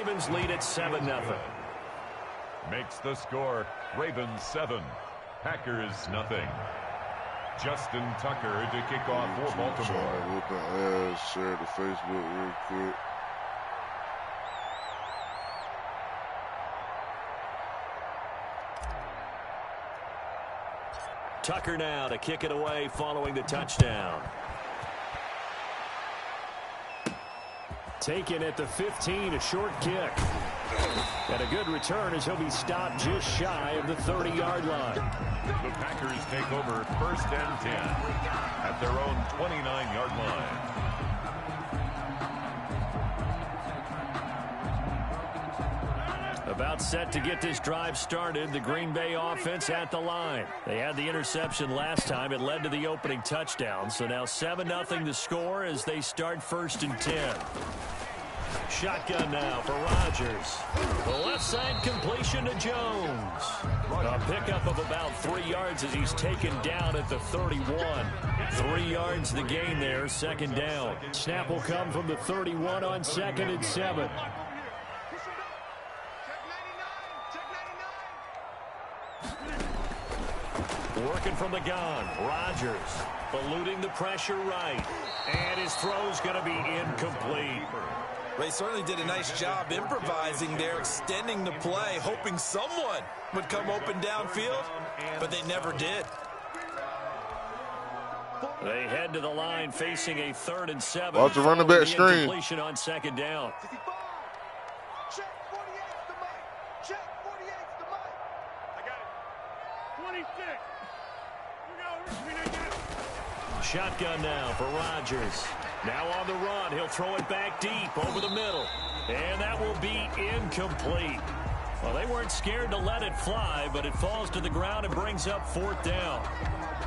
Ravens lead at 7-0. Makes the score Ravens 7, Packers nothing. Justin Tucker to kick off for Baltimore. Whoopin' ass, share to Facebook real quick. Tucker now to kick it away following the touchdown. Taken at the 15, a short kick. And a good return as he'll be stopped just shy of the 30-yard line. The Packers take over 1st and 10 at their own 29-yard line. About set to get this drive started, the Green Bay offense at the line. They had the interception last time. It led to the opening touchdown. So now 7-0 the score as they start 1st and 10. Shotgun now for Rodgers. The left side completion to Jones. A pickup of about 3 yards as he's taken down at the 31. 3 yards the gain there, 2nd down. Snap will come from the 31 on 2nd and 7. Working from the gun, Rodgers eluding the pressure right. And his throw's going to be incomplete. They certainly did a nice job improvising there, extending the play, hoping someone would come open downfield, but they never did. They head to the line facing a 3rd and 7. Watch the running back screen. Completion on 2nd down. Check 48's the mic. Check 48's the mic. I got it. 26. Shotgun now for Rodgers. Now on the run, he'll throw it back deep over the middle. And that will be incomplete. Well, they weren't scared to let it fly, but it falls to the ground and brings up 4th down.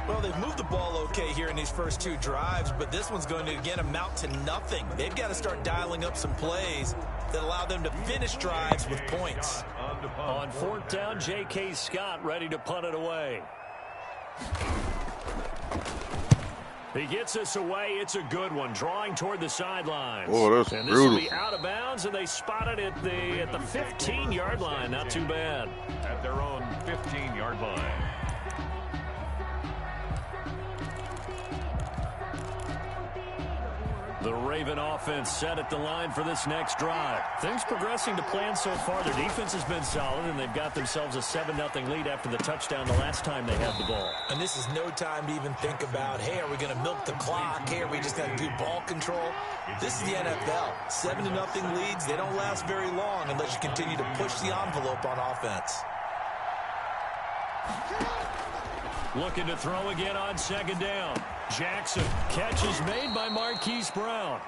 Well, they've moved the ball okay here in these first 2 drives, but this one's going to, again, amount to nothing. They've got to start dialing up some plays that allow them to finish drives with points. On 4th down, J.K. Scott ready to punt it away. He gets us away. It's a good one. Drawing toward the sidelines. Oh, that's and this brutal. will be out of bounds, and they spot it at the 15-yard line. Not too bad. At their own 15-yard line. The Raven offense set at the line for this next drive. Things progressing to plan so far. Their defense has been solid, and they've got themselves a 7-0 lead after the touchdown the last time they had the ball. And this is no time to even think about, hey, are we going to milk the clock? Hey, are we just going to do ball control? This is the NFL. 7-0 leads, they don't last very long unless you continue to push the envelope on offense. Looking to throw again on 2nd down. Jackson. Catch is made by Marquise Brown.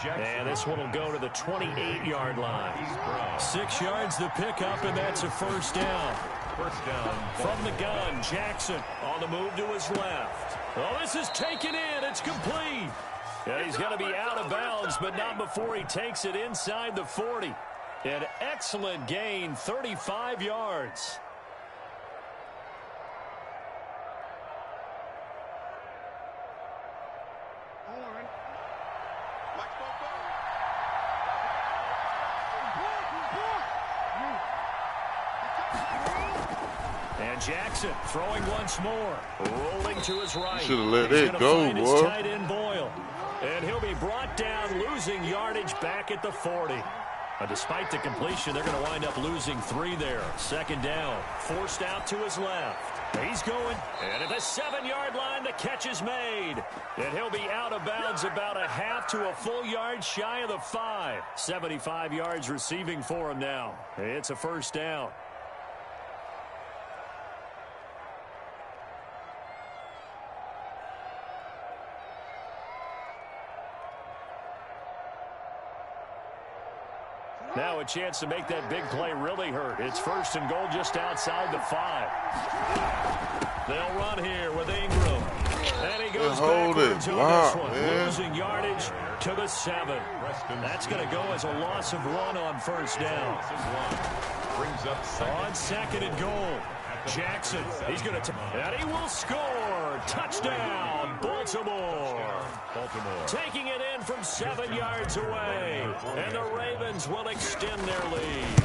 And this one will go to the 28-yard line. 6 yards the pickup, and that's a 1st down. 1st down. From the gun, Jackson on the move to his left. Oh, this is taken in. It's complete. And he's going to be out of bounds, but not before he takes it inside the 40. An excellent gain, 35 yards. And Jackson throwing once more, rolling to his right. Should have let it go, boy. Tight end Boyle, and he'll be brought down, losing yardage back at the 40. Despite the completion, they're going to wind up losing 3 there. 2nd down, forced out to his left. He's going, and at the 7-yard line, the catch is made. And he'll be out of bounds about a half to a full yard shy of the 5. 75 yards receiving for him now. It's a 1st down. Now a chance to make that big play really hurt. It's 1st and goal just outside the 5. They'll run here with Ingram. And he goes backwards on this one. Man. Losing yardage to the 7. That's going to go as a loss of 1 on 1st down. Brings up on 2nd and goal. Jackson, he's going to, and he will score. Touchdown, Baltimore. Taking it in from 7 yards away. And the Ravens will extend their lead.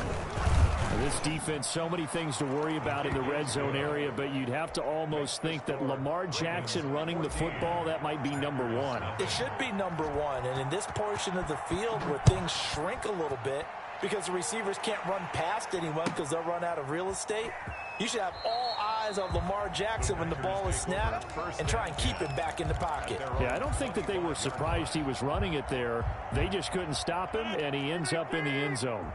This defense, so many things to worry about in the red zone area, but you'd have to almost think that Lamar Jackson running the football, that might be number one. It should be number one, and in this portion of the field where things shrink a little bit because the receivers can't run past anyone because they'll run out of real estate, you should have all eyes on Lamar Jackson when the ball is snapped and try and keep him back in the pocket. Yeah, I don't think that they were surprised he was running it there. They just couldn't stop him, and he ends up in the end zone.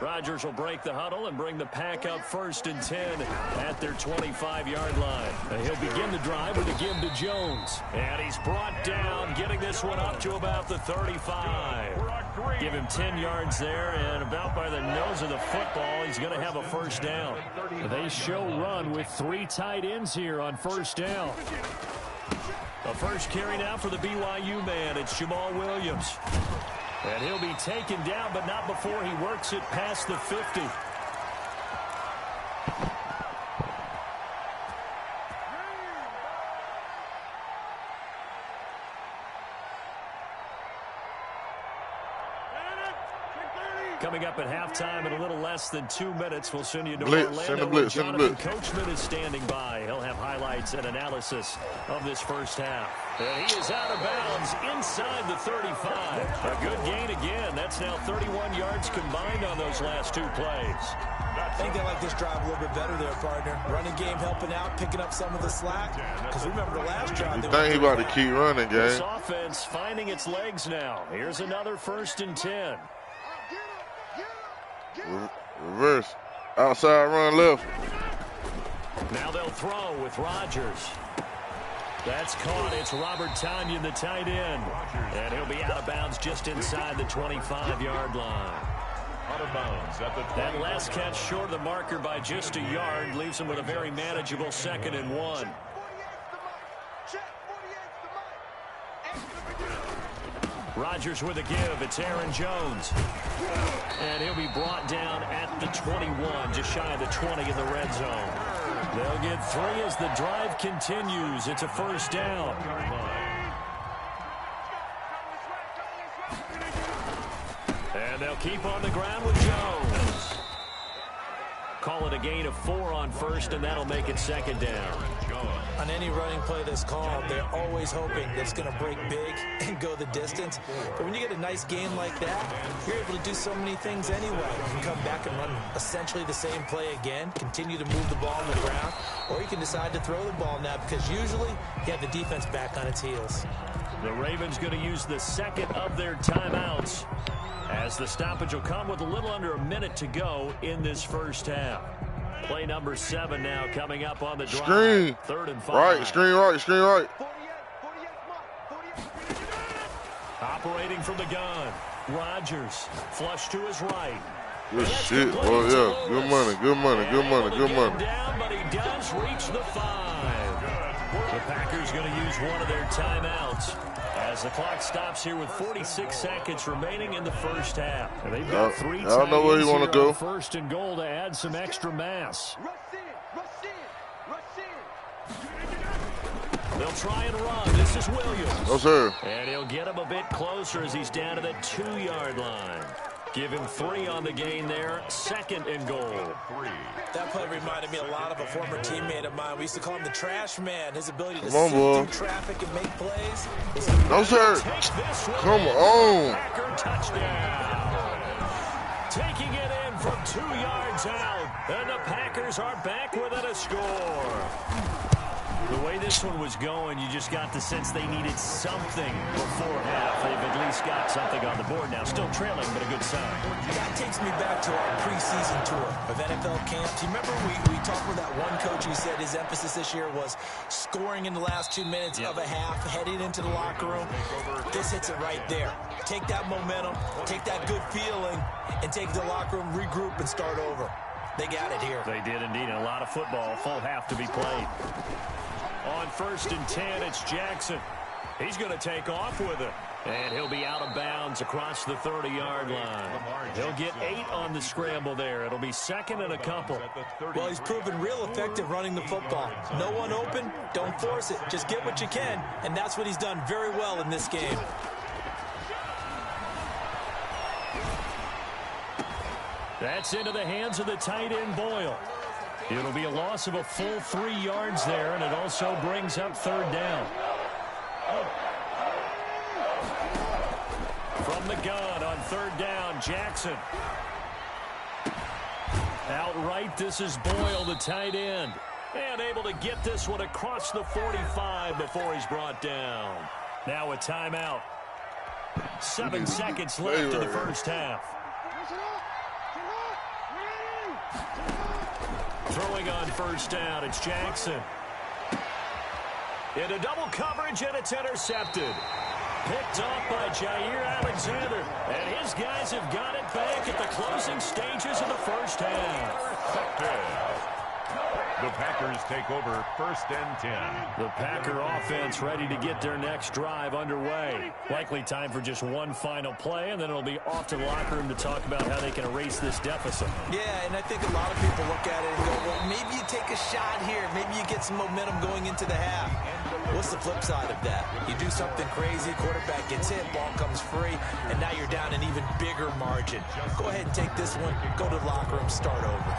Rodgers will break the huddle and bring the pack up 1st and 10 at their 25-yard line. He'll begin the drive with a give to Jones. And he's brought down, getting this one up to about the 35. Give him 10 yards there, and about by the nose of the football, he's going to have a first down. They show run with 3 tight ends here on first down. The first carry now for the BYU man. It's Jamal Williams. And he'll be taken down, but not before he works it past the 50. Coming up at halftime in a little less than 2 minutes, we'll send you to Orlando where Jonathan Coachman is standing by. He'll have highlights and analysis of this first half. And he is out of bounds inside the 35. A good gain again. That's now 31 yards combined on those last 2 plays. I think they like this drive a little bit better there, partner. Running game helping out, picking up some of the slack. Because remember the last drive. You think he about to keep running, gang? This offense finding its legs now. Here's another 1st and 10. Reverse. Outside run left. Now they'll throw with Rodgers. That's caught. It's Robert Tonyan, the tight end. And he'll be out of bounds just inside the 25-yard line. Out of bounds at the 20. That last catch short of the marker by just a yard leaves him with a very manageable 2nd and 1. Rodgers with a give. It's Aaron Jones. And he'll be brought down at the 21, just shy of the 20 in the red zone. They'll get 3 as the drive continues. It's a first down. And they'll keep on the ground with Jones. Call it a gain of 4 on first, and that'll make it 2nd down. On any running play that's called, they're always hoping that it's going to break big and go the distance. But when you get a nice game like that, you're able to do so many things anyway. You can come back and run essentially the same play again, continue to move the ball on the ground, or you can decide to throw the ball now because usually you have the defense back on its heels. The Ravens going to use the 2nd of their timeouts as the stoppage will come with a little under a minute to go in this first half. Play number 7 now coming up on the drive. Screen. 3rd and 5. Right, screen right, screen right. Operating from the gun. Rodgers flush to his right. Good shit. Oh, yeah. Good money, good money, good money, good money. Down, but he does reach the 5. The Packers going to use one of their timeouts as the clock stops here with 46 seconds remaining in the first half. And they've got 3 tight know where you want to go. 1st and goal to add some extra mass. They'll try and run. This is Williams. No, sir. And he'll get him a bit closer as he's down to the 2-yard line. Give him 3 on the gain there. 2nd and goal. That play reminded me a lot of a former teammate of mine. We used to call him the trash man. His ability to Come on, see boy. through traffic and make plays. No, sir. Come on. Packer touchdown. Taking it in from 2 yards out. And the Packers are back within a score. The way this one was going, you just got the sense they needed something before half. They've at least got something on the board now. Still trailing, but a good sign. That takes me back to our preseason tour of NFL camps. You remember we talked with that one coach who said his emphasis this year was scoring in the last 2 minutes of a half, heading into the locker room. This hits it right there. Take that momentum, take that good feeling, and take it to the locker room, regroup, and start over. They got it here. They did indeed. And a lot of football, full half to be played. On 1st and 10, it's Jackson. He's going to take off with it. And he'll be out of bounds downs across the 30-yard line. He'll get 8 on the scramble there. It'll be second and a couple. Well, he's proven real effective running the football. No one open, don't force it. Just get what you can, and that's what he's done very well in this game. That's into the hands of the tight end, Boyle. It'll be a loss of a full 3 yards there, and it also brings up third down. From the gun on third down, Jackson. Outright, this is Boyle, the tight end. And able to get this one across the 45 before he's brought down. Now a timeout. 7 seconds left in the first half. Throwing on first down, it's Jackson. Into double coverage, and it's intercepted. Picked off by Jair Alexander. And his guys have got it back at the closing stages of the first half. The Packers take over first and 10. The Packer offense ready to get their next drive underway. Likely time for just one final play, and then it'll be off to the locker room to talk about how they can erase this deficit. Yeah, and I think a lot of people look at it and go, well, maybe you take a shot here. Maybe you get some momentum going into the half. What's the flip side of that? You do something crazy, quarterback gets hit, ball comes free, and now you're down an even bigger margin. Go ahead and take this one, go to the locker room, start over.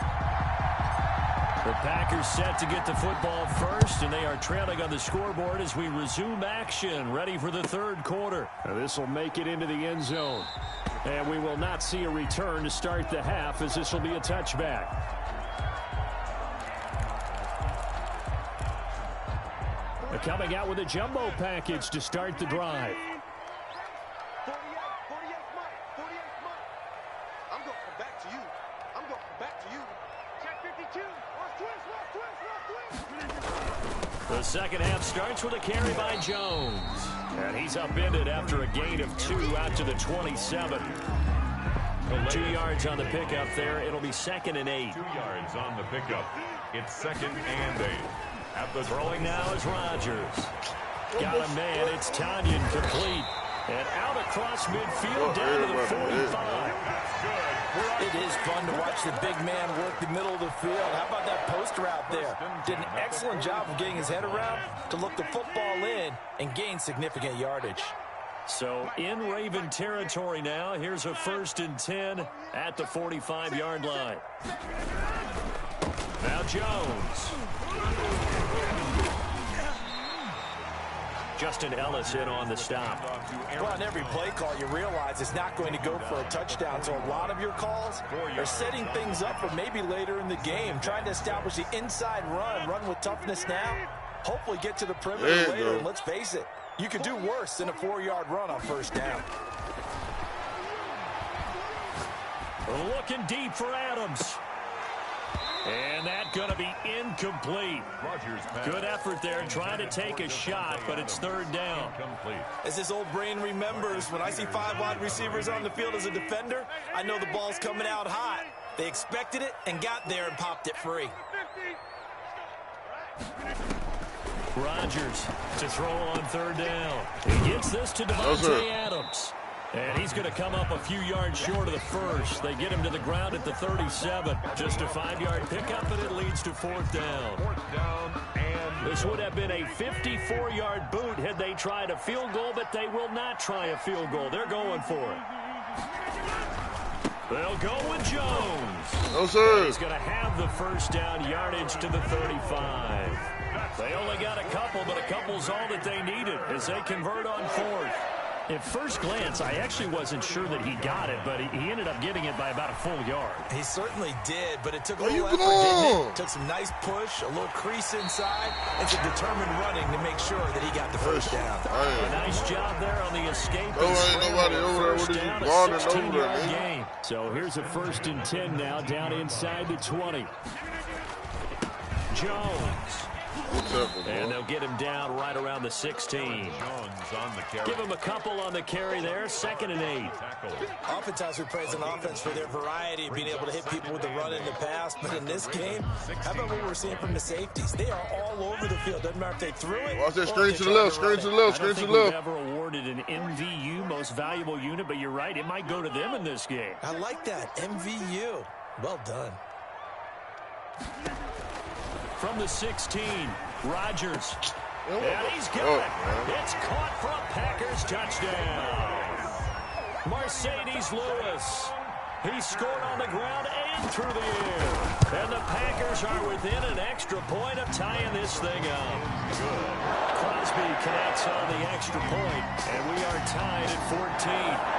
The Packers set to get the football first, and they are trailing on the scoreboard as we resume action, ready for the third quarter. This will make it into the end zone. And we will not see a return to start the half, as this will be a touchback. They're coming out with a jumbo package to start the drive. 48 Mike. I'm going to come back to you. I'm going to come back to you. Check 52. The second half starts with a carry by Jones. And he's upended after a gain of 2 out to the 27. 2 yards on the pickup there. It'll be second and 8. 2 yards on the pickup. It's second and 8. At the throwing now is Rodgers. Got a man. It's Tanyan complete. And out across midfield down to the 45. It is fun to watch the big man work the middle of the field. How about that post route there? Did an excellent job of getting his head around to look the football in and gain significant yardage. So in Raven territory now. Here's a first and 10 at the 45-yard line. Now Jones. Justin Ellis in on the stop. Well, on every play call, you realize it's not going to go for a touchdown. So a lot of your calls are setting things up for maybe later in the game, trying to establish the inside run with toughness now, hopefully get to the perimeter later. And let's face it, you could do worse than a 4-yard run on first down. Looking deep for Adams. And that's going to be incomplete. Good effort there, trying to take a shot, but it's third down. As this old brain remembers, when I see 5 wide receivers on the field as a defender, I know the ball's coming out hot. They expected it and got there and popped it free. Rodgers to throw on third down. He gets this to Devontae Adams. And he's going to come up a few yards short of the first. They get him to the ground at the 37. Just a 5-yard pickup, and it leads to fourth down. And this would have been a 54-yard boot had they tried a field goal, but they will not try a field goal. They're going for it. They'll go with Jones. No, sir. He's going to have the first down yardage to the 35. They only got a couple, but a couple's all that they needed as they convert on fourth. At first glance, I actually wasn't sure that he got it, but he ended up getting it by about a full yard. He certainly did, but it took a little effort, didn't it? Took some nice push, a little crease inside, and some determined running to make sure that he got the first down. A nice job there on the escape. Ain't nobody over there with his guarding over there, game. So here's a first and 10 now, down inside the 20. Jones And they'll get him down right around the 16. Give him a couple on the carry there. 2nd and 8. Oftentimes we praise an offense for their variety, being able to hit people with the run in the pass. But in this game, how about what we're seeing from the safeties? They are all over the field. Doesn't matter if they threw it. Watch that screen to the left, screen to the left, screen to the left. I don't think we've ever awarded an MVU, most valuable unit, but you're right. It might go to them in this game. I like that. MVU. Well done. From the 16, Rodgers. And he's got it. It's caught for a Packers touchdown. Mercedes Lewis. He scored on the ground and through the air. And the Packers are within an extra point of tying this thing up. Good. Crosby connects on the extra point, and we are tied at 14.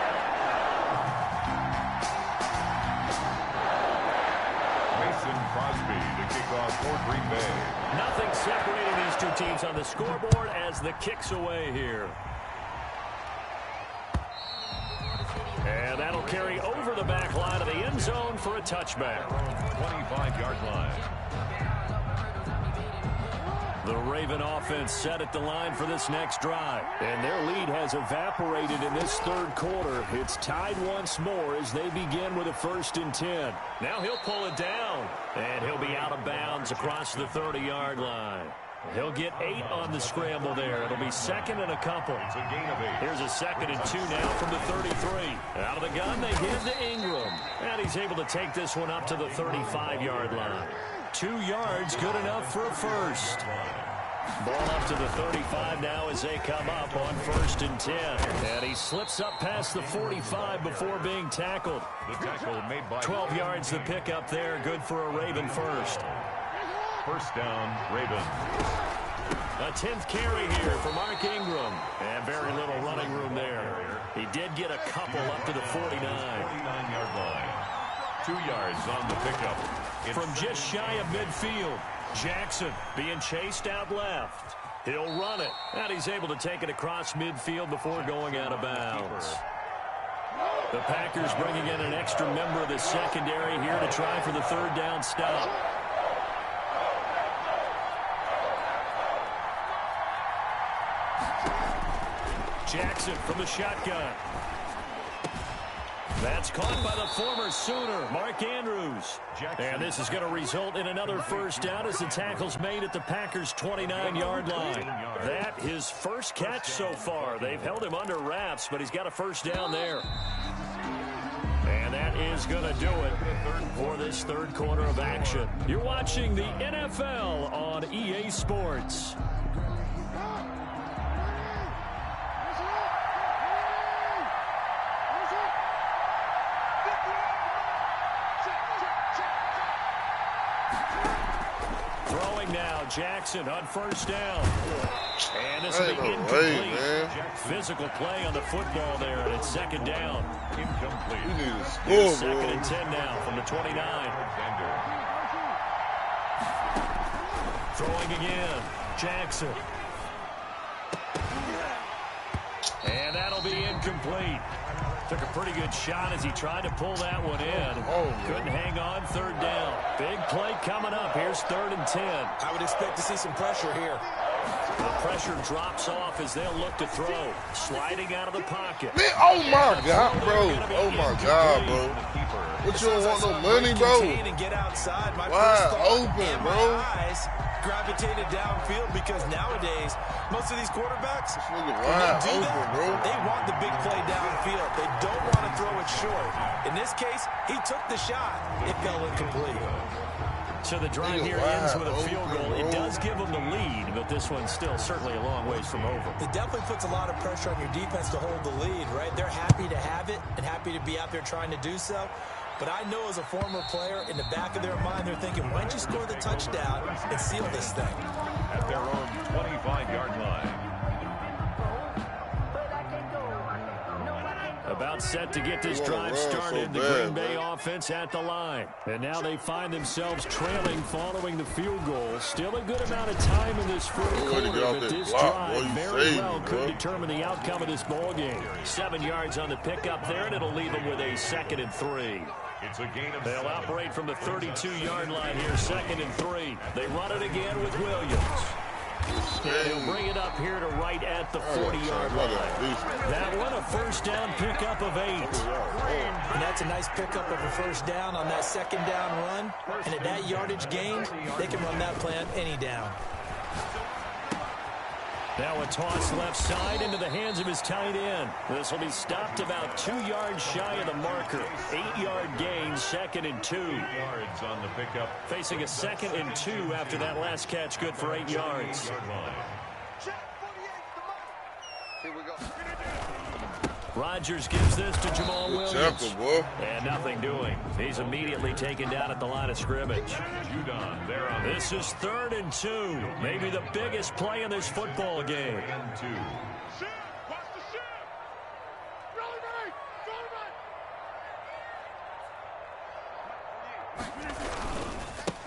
Crosby to kick off for Green Bay. Nothing separating these two teams on the scoreboard as the kick's away here. And that'll carry over the back line of the end zone for a touchback. 25-yard line. The Raven offense set at the line for this next drive. And their lead has evaporated in this 3rd quarter. It's tied once more as they begin with a 1st and 10. Now he'll pull it down. And he'll be out of bounds across the 30-yard line. He'll get 8 on the scramble there. It'll be 2nd and a couple. It's a gain of 8. Here's a 2nd and 2 now from the 33. Out of the gun, they give to Ingram. And he's able to take this one up to the 35-yard line. 2 yards, good enough for a first. Ball up to the 35 now as they come up on 1st and 10. And he slips up past the 45 before being tackled. The tackle made by 12 yards the pickup there, good for a Raven first. 1st down, Ravens. A 10th carry here for Mark Ingram. And very little running room there. He did get a couple up to the 49. 49-yard line. 2 yards on the pickup. From just shy of midfield, Jackson being chased out left. He'll run it. And he's able to take it across midfield before going out of bounds. The Packers bringing in an extra member of the secondary here to try for the 3rd down stop. Jackson from the shotgun. That's caught by the former Sooner, Mark Andrews. And this is going to result in another 1st down as the tackle's made at the Packers' 29-yard line. That his first catch so far. They've held him under wraps, but he's got a 1st down there. And that is going to do it for this 3rd quarter of action. You're watching the NFL on EA Sports. Jackson on 1st down. And this will be incomplete. Physical play on the football there, and it's 2nd down. Incomplete. We need to score, 2nd and 10 now from the 29. Throwing again. Jackson. And that'll be incomplete. Took a pretty good shot as he tried to pull that one in. Couldn't hang on. 3rd down. Big play coming up. Here's 3rd and 10. I would expect to see some pressure here. The pressure drops off as they'll look to throw. Sliding out of the pocket. Man, oh my God, bro. Oh my God, bro. What, you don't want no money, bro? And get outside. My wide open, bro. Eyes gravitated downfield because nowadays most of these quarterbacks, wide open, bro. They want the big play downfield. They don't want to throw it short. In this case, he took the shot. It fell incomplete. So the drive here ends with a field goal. It does give them the lead, but this one's still certainly a long ways from over. It definitely puts a lot of pressure on your defense to hold the lead, right? They're happy to have it and happy to be out there trying to do so. But I know as a former player, in the back of their mind, they're thinking, why don't you score the touchdown and seal this thing? At their own 25-yard line. About set to get this drive started. The Green Bay offense at the line. And now they find themselves trailing following the field goal. Still a good amount of time in this 4th quarter, but this drive very well could determine the outcome of this ball game. 7 yards on the pickup there, and it'll leave them with a 2nd and 3. It's a gain of They'll 7. operate from the 32-yard line here, 2nd and 3. They run it again with Williams. And he'll bring it up here to right at the 40-yard line. That one, a first down pickup of 8. And that's a nice pickup of a first down on that 2nd down run. And at that yardage gain, they can run that play on any down. Now a toss left side into the hands of his tight end. This will be stopped about 2 yards shy of the marker. 8-yard gain, 2nd and 2. Yards on the pickup. Facing a 2nd and 2 after that last catch, good for 8 yards. Here we go. Rodgers gives this to Jamal Williams. Temple, boy. And nothing doing. He's immediately taken down at the line of scrimmage. This is 3rd and 2. Maybe the biggest play in this football game.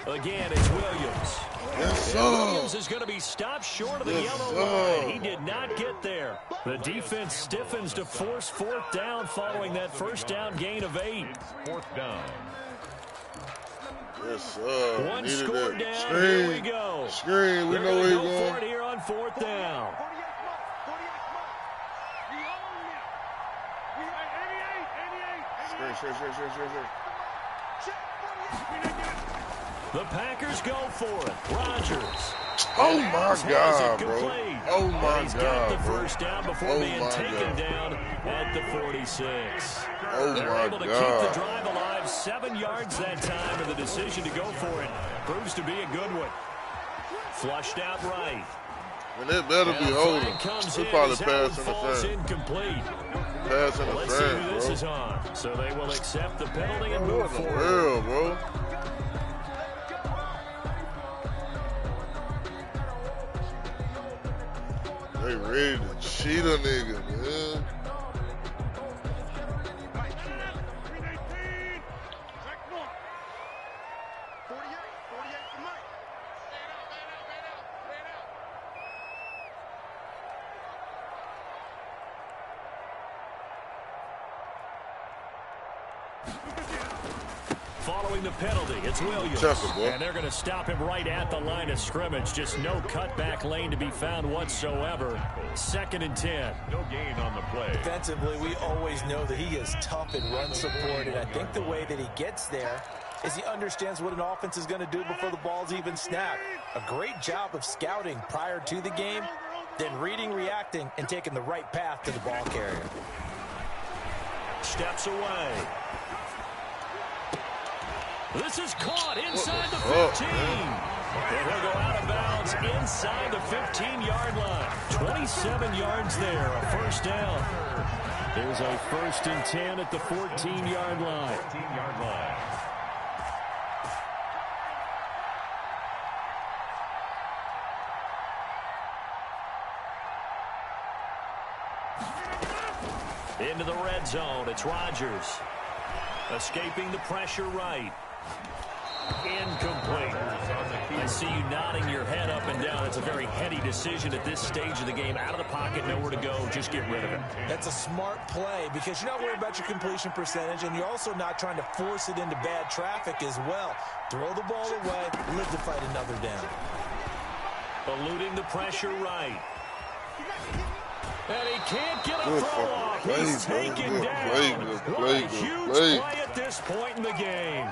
Again, it's Williams. Yes, And Williams is going to be stopped short of the yellow line. He did not get there. The defense stiffens to force 4th down following that first down gain of 8. 4th down. Yes, sir. One Needed score that. down. Screen. Here we go. Screen. We They're know gonna where he's go for going. it here on 4th down. 48 We own it. We own 88. Screen. The Packers go for it. Rodgers. Oh, my God, bro. Complete. Oh, my He's got God, the bro. first down before Oh, being my taken God. down at the 46. Oh, They're my able to God. keep the drive alive. 7 yards that time, and the decision to go for it proves to be a good one. Flushed out right. And it better be holding. Comes He in probably as that one passed falls interference. incomplete. Pass Let's see who interference, this is bro. on. So they will accept the penalty and What move in the forward. world, bro? They ready to cheat a nigga, man. Following the penalty, it's Williams. Chuckle, boy. And they're going to stop him right at the line of scrimmage. Just no cutback lane to be found whatsoever. 2nd and 10. No gain on the play. Defensively, we always know that he is tough in run support, and I think the way that he gets there is he understands what an offense is going to do before the ball's even snapped. A great job of scouting prior to the game, then reading, reacting, and taking the right path to the ball carrier. Steps away. This is caught inside the 15. And he'll go out of bounds inside the 15-yard line. 27 yards there, a first down. There's a 1st and 10 at the 14-yard line. 14-yard line. Into the red zone, it's Rodgers. Escaping the pressure right. Incomplete. I see you nodding your head up and down. It's a very heady decision at this stage of the game. Out of the pocket, nowhere to go. Just get rid of it. That's a smart play because you're not worried about your completion percentage, and you're also not trying to force it into bad traffic as well. Throw the ball away, live to fight another down. Eluding the pressure right. And he can't get a Good throw fucking off. play, He's bro. taken Good down. play, good What play, a good huge play. play at this point in the game.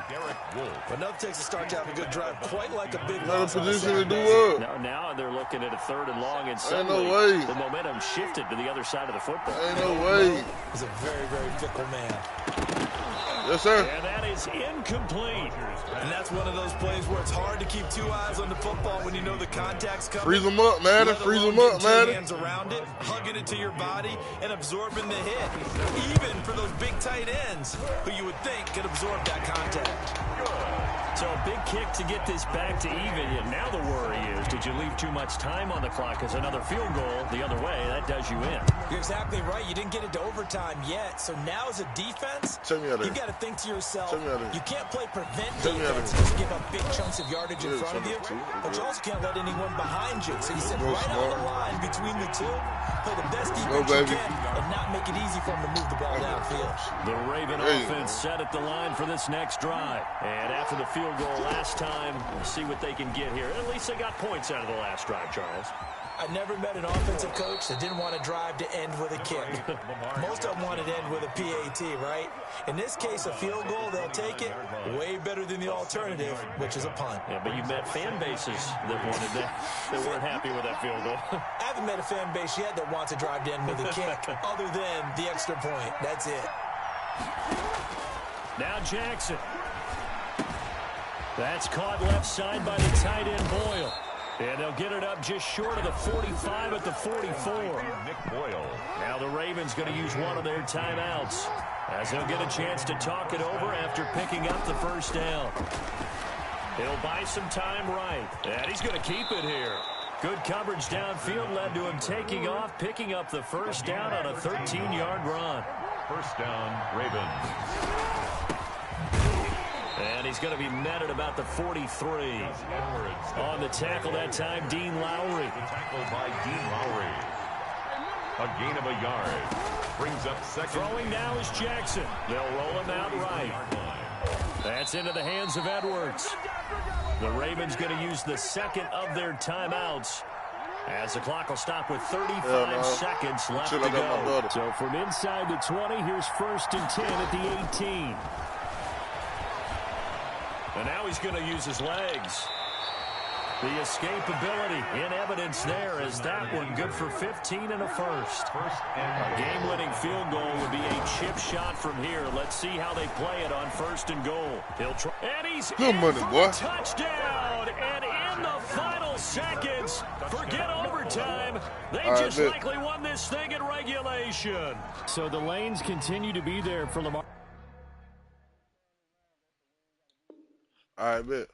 But enough takes a start to have a good drive, quite like a big Not a loss on the position to side do does. what? Now they're looking at a 3rd and long, and Ain't suddenly no way. the momentum shifted to the other side of the football. Ain't no way. He's a very, very fickle man. Yes, sir. And that is incomplete. And that's one of those plays where it's hard to keep 2 eyes on the football when you know the contact's coming. Freeze them up, man. Let Freeze alone them up, getting 2 man. hands around it, hugging it to your body, and absorbing the hit. Even for those big tight ends who you would think could absorb that contact. So So a big kick to get this back to even. And now the worry is, did you leave too much time on the clock? Because another field goal the other way, that does you in. You're exactly right. You didn't get into overtime yet. So now as a defense, you've got to think to yourself, you can't play prevent defense and just give up big chunks of yardage in front of you, but you also can't let anyone behind you. So you sit right on the line between the two, play the best defense you can, and not make it easy for them to move the ball downfield. The Raven offense set at the line for this next drive. And after the field goal last time, we'll see what they can get here. At least they got points out of the last drive, Charles. I never met an offensive coach that didn't want to drive to end with a kick. Most of them wanted to end with a PAT, right? In this case, a field goal, they'll take it. Way better than the alternative, which is a punt. Yeah, but you met fan bases that wanted that, that weren't happy with that field goal. I haven't met a fan base yet that wants to drive to end with a kick, other than the extra point. That's it. Now Jackson. That's caught left side by the tight end Boyle. And they'll get it up just short of the 45 at the 44. Nick Boyle. Now the Ravens going to use one of their timeouts as they'll get a chance to talk it over after picking up the first down. He'll buy some time right. And he's going to keep it here. Good coverage downfield led to him taking off, picking up the first down on a 13-yard run. First down, Ravens. And he's going to be met at about the 43. On the tackle that time, Dean Lowry. Tackled by Dean Lowry. A gain of a yard. Brings up second. Throwing now is Jackson. They'll roll him out right. That's into the hands of Edwards. The Ravens going to use the second of their timeouts, as the clock will stop with 35 seconds left to go. So from inside the 20, here's 1st and 10 at the 18. And now he's going to use his legs. The escapability in evidence there, as that one good for 15 and a first. A game-winning field goal would be a chip shot from here. Let's see how they play it on 1st and goal. He'll try. And he's good money, boy. Touchdown. And in the final seconds, forget overtime. They just likely won this thing in regulation. So the lanes continue to be there for Lamar. All right, bet.